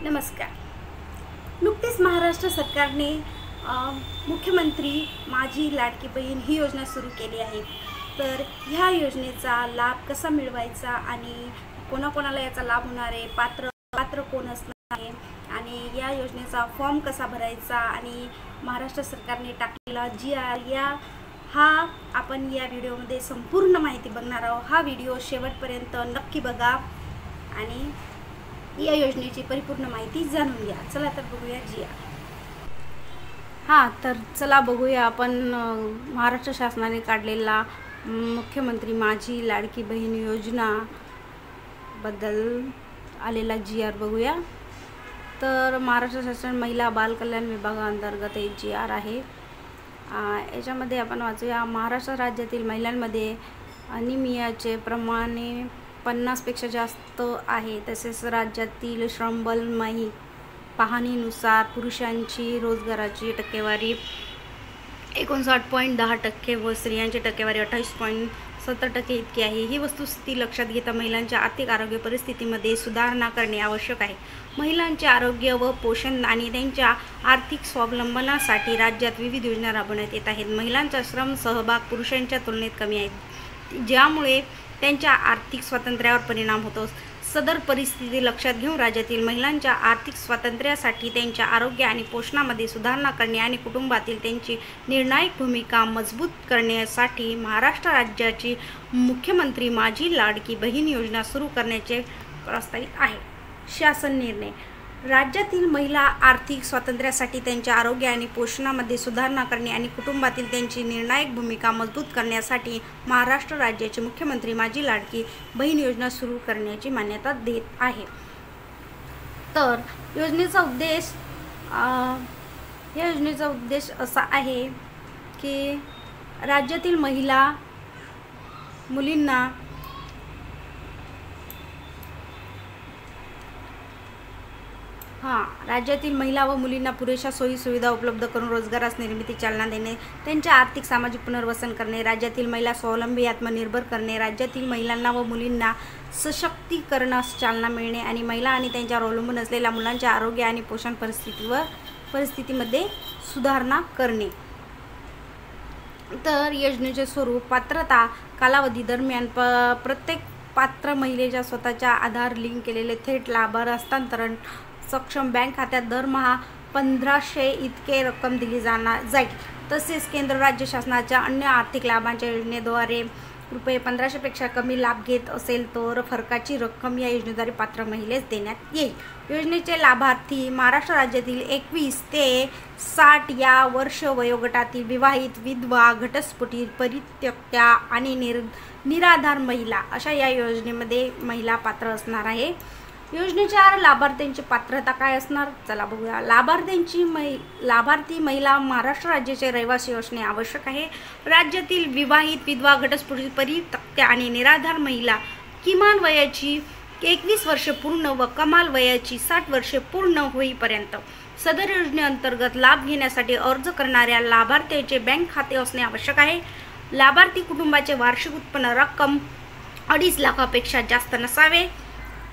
नमस्कार। नुकतीच महाराष्ट्र सरकारने मुख्यमंत्री माझी लाडकी बहीण ही योजना सुरू केली आहे। तर ह्या योजनेचा लाभ कसा मिळवायचा आणि कोणाकोणाला याचा लाभ होणार आहे, पात्र कोण असणार आहे आणि या योजनेचा फॉर्म कसा भरायचा आणि महाराष्ट्र सरकारने टाकलेला GR आपण या व्हिडिओमध्ये संपूर्ण माहिती बघणार आहोत। हा व्हिडिओ शेवटपर्यंत नक्की बघा आणि या योजनेची परिपूर्ण माहिती जाणून घ्या। चला तर बघूया तर चला बघूया आपण महाराष्ट्र शासनाने काढलेला मुख्यमंत्री माझी लाडकी बहीण योजना बद्दल आलेला GR बघूया। तर महाराष्ट्र शासन महिला बाल कल्याण विभागाअंतर्गत एक GR आहे। याच्यामध्ये आपण वाचूया, महाराष्ट्र राज्यातील महिलांमध्ये अनिमियाचे प्रमाण 50पेक्षा जास्त आहे। तसेच राज्यातील श्रमबल पाहणीनुसार पुरुषांची रोजगाराची टक्केवारी 59.10% व स्त्रियांची टक्केवारी 28.70% इतकी आहे। ही वस्तुस्थिती लक्षात घेता महिलांच्या आर्थिक आरोग्य परिस्थितीमध्ये सुधारणा करणे आवश्यक आहे। महिलांचे आरोग्य व पोषण आणि त्यांच्या आर्थिक स्वावलंबनासाठी राज्यात विविध योजना राबवण्यात येत आहेत। महिलांचा श्रम सहभाग पुरुषांच्या तुलनेत कमी आहे, ज्यामुळे त्यांच्या आर्थिक स्वातंत्र्यावर परिणाम होतो। सदर परिस्थिती लक्षात घेऊन राज्यातील महिलांच्या आर्थिक स्वातंत्र्यासाठी त्यांच्या आरोग्य आणि पोषणामध्ये सुधारणा करणे आणि कुटुंबातील त्यांची निर्णायक भूमिका मजबूत करण्यासाठी महाराष्ट्र राज्याची मुख्यमंत्री माझी लाडकी बहीण योजना सुरू करण्याचे प्रस्तावित आहे। शासन निर्णय, राज्यातील महिला आर्थिक स्वातंत्र्यासाठी त्यांच्या आरोग्य आणि पोषणामध्ये सुधारणा करणे आणि कुटुंबातील त्यांची निर्णायक भूमिका मजबूत करण्यासाठी महाराष्ट्र राज्याचे मुख्यमंत्री माझी लाडकी बहीण योजना सुरू करण्याची मान्यता देत आहे। तर या योजनेचा उद्देश असा आहे की राज्यातील महिला व मुलींना पुरेशा सोयी सुविधा उपलब्ध करून रोजगारास निर्मिती चालना देणे, त्यांचे आर्थिक सामाजिक पुनर्वसन करणे, राज्यातील महिला स्वावलंबी आत्मनिर्भर करणे, राज्यातील महिलांना व मुलींना सशक्तीकरणास चालना मिळणे आणि महिला आणि त्यांच्यावर अवलंबून असलेल्या मुलांच्या आरोग्य आणि पोषण परिस्थितीमध्ये सुधारणा करणे। तर योजनेचे स्वरूप, पात्रता कालावधी दरम्यान प्रत्येक पात्र महिलेच्या स्वतःच्या आधार लिंक केलेले थेट लाभार हस्तांतरण सक्षम बँक खात्यात दरमहा 1500 इतके रक्कम दिली जाईल। तसेच केंद्र राज्य शासनाच्या अन्य आर्थिक लाभांच्या योजनेद्वारे ₹1500 पेक्षा कमी लाभ घेत असेल तर फरकाची रक्कम या योजनेद्वारे पात्र महिलेस देण्यात येईल। योजनेचे लाभार्थी महाराष्ट्र राज्यातील 21 ते 60 या वर्ष वयोगटातील विवाहित, विधवा, घटस्फोटित, परित्यक्त्या आणि निराधार महिला अशा या योजनेमध्ये महिला पात्र असणार आहे। योजनेच्या लाभार्थ्यांची पात्रता काय असणार, चला बघूया। लाभार्थी महिला महाराष्ट्र राज्याचे रहिवासी असणे आवश्यक आहे। राज्यातील विवाहित, विधवा, घटस्फोटित, परित्यक्त्या आणि निराधार महिला किमान वयाची 21 वर्षे पूर्ण व कमाल वयाची 60 वर्षे पूर्ण होईपर्यंत सदर योजनेअंतर्गत लाभ घेण्यासाठी अर्ज करणाऱ्या लाभार्थ्याचे बँक खाते असणे आवश्यक आहे। लाभार्थी कुटुंबाचे वार्षिक उत्पन्न रक्कम 2.5 लाखापेक्षा जास्त नसावे।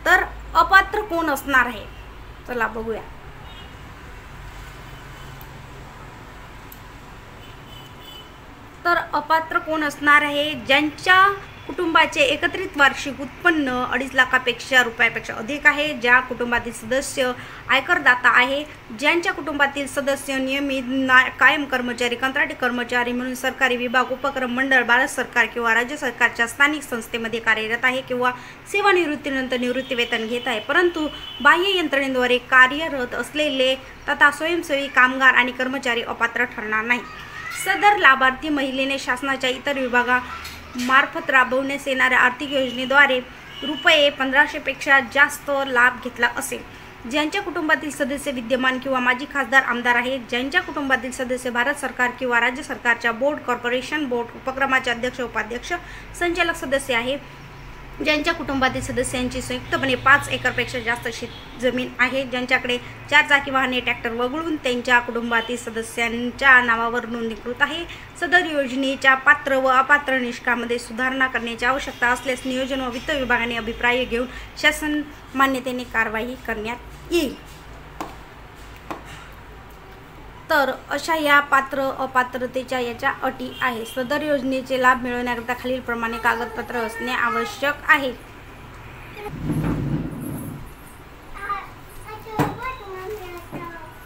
तर अपात्र कोण असणार आहे, चला बघूया। तर अपात्र कोण असणार आहे, ज्यांच्या कुटुंबाचे एकत्रित वार्षिक उत्पन्न 2.5 लाखापेक्षा अधिक आहे, ज्या कुटुंबातील सदस्य आयकरदाता आहे, ज्यांच्या कुटुंबातील सदस्य नियमित कायम कर्मचारी, कंत्राटी कर्मचारी म्हणून सरकारी विभाग, उपक्रम, मंडळ, भारत सरकार किंवा राज्य सरकारच्या स्थानिक संस्थेमध्ये कार्यरत आहे किंवा सेवानिवृत्तीनंतर निवृत्ती वेतन घेत आहे, परंतु बाह्य यंत्रणेद्वारे कार्यरत असलेले तथा स्वयंसेवी कामगार आणि कर्मचारी अपात्र ठरणार नाही। सदर लाभार्थी महिलेने शासनाच्या इतर विभागामार्फत राबवण्यात येणाऱ्या आर्थिक योजनेद्वारे ₹1500 पेक्षा जास्त लाभ घेतला असेल, ज्यांच्या कुटुंबातील सदस्य विद्यमान किंवा माजी खासदार, आमदार आहेत, ज्यांच्या कुटुंबातील सदस्य भारत सरकार किंवा राज्य सरकारच्या बोर्ड, कॉर्पोरेशन, बोर्ड, उपक्रमाचे अध्यक्ष, उपाध्यक्ष, संचालक सदस्य आहे, ज्यांच्या कुटुंबातील सदस्यांची संयुक्तपणे 5 एकरपेक्षा जास्त शेत जमीन आहे, ज्यांच्याकडे 4 चाकी वाहने ट्रॅक्टर वगळून त्यांच्या कुटुंबातील सदस्यांच्या नावावर नोंदणीकृत आहे, सदर योजनेच्या पात्र व अपात्र निकषामध्ये सुधारणा करण्याची आवश्यकता असल्यास नियोजन व वित्त विभागाने अभिप्राय घेऊन शासन मान्यतेने कारवाई करण्यात येईल। तर अशा या पात्र अपात्रतेच्या याच्या अटी आहे। सदर योजनेचे लाभ मिळवण्याकरिता खालीलप्रमाणे कागदपत्र असणे आवश्यक आहे।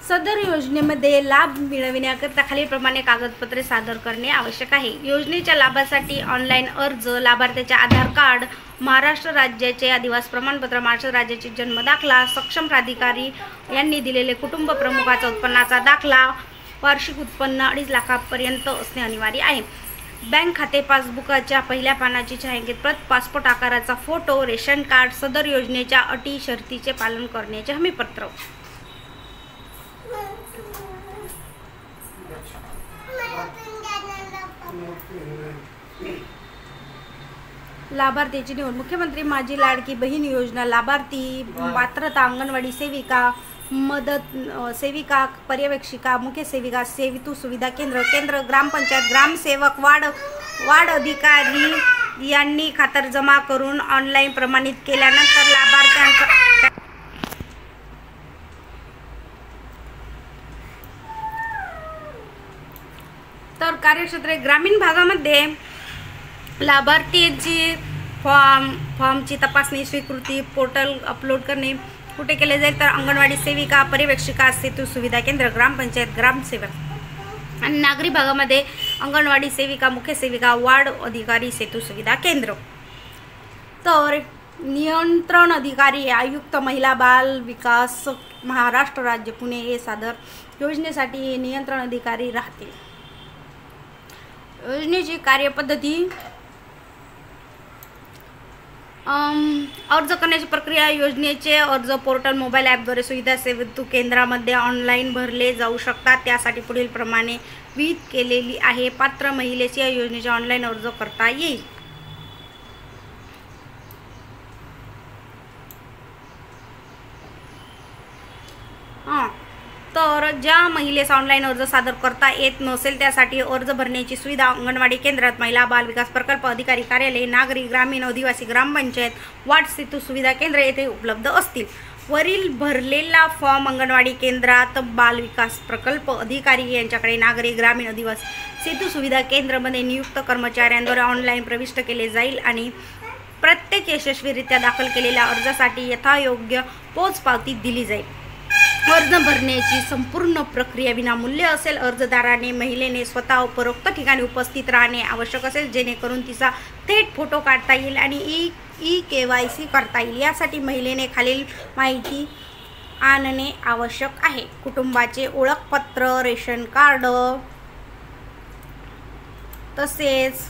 सदर योजनेमध्ये लाभ मिळविण्याकरिता खालीलप्रमाणे कागदपत्रे सादर करणे आवश्यक आहे। योजनेच्या लाभासाठी ऑनलाईन अर्ज, लाभार्थ्याचे आधार कार्ड, महाराष्ट्र राज्याचे आदिवासी प्रमाणपत्र, महाराष्ट्र राज्याचे जन्म दाखला, सक्षम प्राधिकारी यांनी दिलेले कुटुंब प्रमुखाचा उत्पन्नाचा दाखला, वार्षिक उत्पन्न 2.5 लाखापर्यंत असणे अनिवार्य आहे। बँक खाते पासबुकाच्या पहिल्या पानाची छायांकित प्रत, पासपोर्ट आकाराचा फोटो, रेशन कार्ड, सदर योजनेच्या अटी शर्तीचे पालन करण्याचे हमीपत्र। लाभार्थीची निवड। मुख्यमंत्री माझी लाडकी बहीण योजना लाभार्थी पात्रता अंगणवाडी सेविका, मदत सेविका, पर्यवेक्षिका, मुख्य सेविका, सेतू सुविधा केंद्र, ग्रामपंचायत ग्रामसेवक, वार्ड अधिकारी यांनी खातरजमा करून ऑनलाईन प्रमाणित केल्यानंतर लाभार्थ्यांचा तर कार्यक्षेत्र ग्रामीण भागामध्ये लाभार्थीची फॉर्मची तपासणी, स्वीकृती, पोर्टल अपलोड करणे कुठे केले जाईल तर अंगणवाडी सेविका, पर्यवेक्षिका, सेतू सुविधा केंद्र, ग्रामपंचायत ग्रामसेवक आणि नागरी भागामध्ये अंगणवाडी सेविका, मुख्य सेविका, वार्ड अधिकारी, सेतू सुविधा केंद्र। तर नियंत्रण अधिकारी आयुक्त महिला बाल विकास महाराष्ट्र राज्य पुणे हे सदर योजनेसाठी नियंत्रण अधिकारी राहतील। योजनेची कार्यपद्धती, अर्ज करण्याची प्रक्रिया, योजनेचे अर्ज पोर्टल मोबाईल ॲपद्वारे सुविधा सेतू केंद्रामध्ये ऑनलाईन भरले जाऊ शकतात। त्यासाठी पुढील प्रमाणे विहित केलेली आहे। पात्र महिलेस या योजनेचे ऑनलाईन अर्ज करता येईल। तर ज्या महिलेस ऑनलाईन अर्ज सादर करता येत नसेल त्यासाठी अर्ज भरण्याची सुविधा अंगणवाडी केंद्रात, महिला बाल विकास प्रकल्प अधिकारी कार्यालय, नागरी ग्रामीण आदिवासी ग्रामपंचायत, वार्ड सेतू सुविधा केंद्र येथे उपलब्ध असतील। वरील भरलेला फॉर्म अंगणवाडी केंद्रात, बाल विकास प्रकल्प अधिकारी यांच्याकडे, नागरी ग्रामीण आदिवासी सेतू सुविधा केंद्रामध्ये नियुक्त कर्मचाऱ्यांद्वारे ऑनलाईन प्रविष्ट केले जाईल आणि प्रत्येक यशस्वीरित्या दाखल केलेल्या अर्जासाठी यथायोग्य पोचपावती दिली जाईल। अर्ज भरण्याची संपूर्ण प्रक्रिया विनामूल्य असेल। अर्जदाराने महिलेने स्वतः उपरोक्त ठिकाणी उपस्थित राहणे आवश्यक असेल, जेणेकरून तिचा थेट फोटो काढता येईल आणि ई-KYC करता येईल। यासाठी महिलेने खालील माहिती आणणे आवश्यक आहे: कुटुंबाचे ओळखपत्र, रेशन कार्ड, तसेच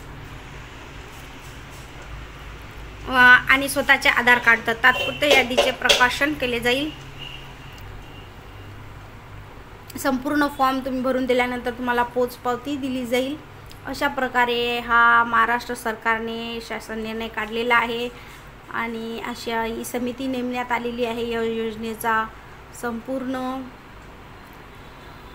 आणि स्वतःचे आधार कार्ड। तात्पुरते यादीचे प्रकाशन केले जाईल। संपूर्ण फॉर्म तुम्ही भरून दिल्यानंतर तुम्हाला पोचपावती दिली जाईल। अशा प्रकारे हा महाराष्ट्र सरकारने शासन निर्णय काढलेला आहे आणि अशा ही समिती नेमण्यात आलेली आहे या योजनेचा संपूर्ण,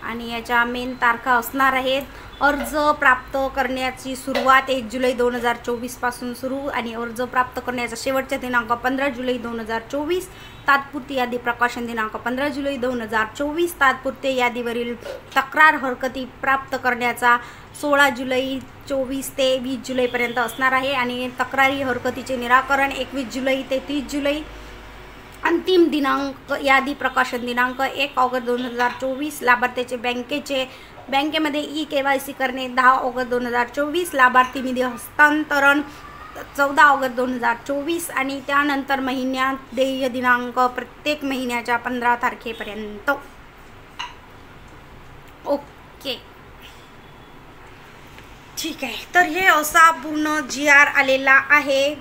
आणि याच्या मेन तारखा असणार आहेत। अर्ज प्राप्त करण्याची सुरुवात 1 जुलै 2024 पासून सुरू आणि अर्ज प्राप्त करण्याचा शेवटचा दिनांक 15 जुलै 2024। तात्पुरती यादी प्रकाशन दिनांक 15 जुलै 2024। तात्पुरते यादीवरील तक्रार हरकती प्राप्त करण्याचा 16 जुलै 24 ते 20 जुलैपर्यंत असणार आहे आणि तक्रारी हरकतीचे निराकरण 21 जुलै ते 30 जुलै। अंतिम दिनांक यादी प्रकाशन दिनांक 1 ऑगस्ट 2024। लाभार्थ्याचे बँकेमध्ये ई-KYC करणे 10 ऑगस्ट 2024। लाभार्थी निधी हस्तांतरण 14 ऑगस्ट 2024 आणि त्यानंतर महिन्यात देय दिनांक प्रत्येक महिन्याच्या 15 तारखेपर्यंत। ओके, ठीक आहे। तर हे असा पूर्ण GR आलेला आहे।